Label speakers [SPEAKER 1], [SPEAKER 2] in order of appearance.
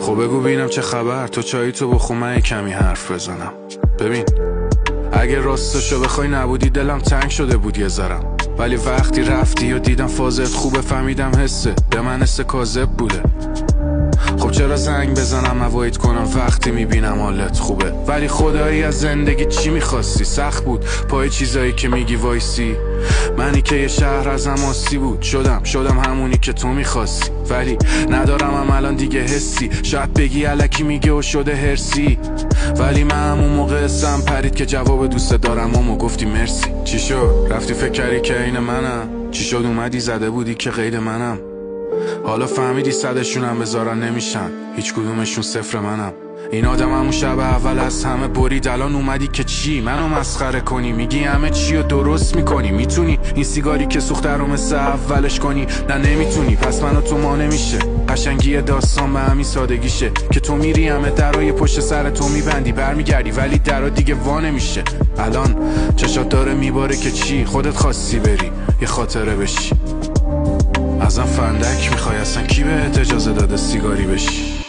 [SPEAKER 1] خب بگو بینم چه خبر، تو چایی تو بخور من کمی حرف بزنم. ببین اگه راستشو بخوای نبودی دلم تنگ شده بود یه ذرم، ولی وقتی رفتی و دیدم فازت خوبه فهمیدم حسه به من حس کاذب بوده. خب چرا زنگ بزنم اوایت کنم وقتی میبینم حالت خوبه، ولی خدایی از زندگی چی میخواستی؟ سخت بود پای چیزایی که میگی وایسی. منی که یه شهر ازم آسی بود شدم همونی که تو میخواستی، ولی ندارم هم الان دیگه حسی. شاید بگی الکی میگه و شده هرسی، ولی من همون موقع اسم پرید که جواب دوست دارم و گفتی مرسی. چی شد رفتی فکر کردی که این منم؟ چی شد اومدی زده بودی که غیر منم؟ حالا فهمیدی صدشون هم بذارن نمیشن، هیچ کدومشون صفر منم. این آدم همون شب اول از همه برید، الان اومدی که چی منو مسخره کنی؟ میگی همه چی رو درست میکنی، میتونی این سیگاری که سوخته رو مثل اولش کنی؟ نه نمیتونی، پس منو تو ما نمیشه. قشنگی داستان به همین سادگیشه که تو میری همه درای پشت سر تو میبندی برمیگردی، ولی درا دیگه وا نمیشه. الان چشات داره میباره که چی خودت خواستی بری یه خاطره بشی. ازم فندک میخوای؟ اصلا کی بهت اجازه داده سیگاری بشی؟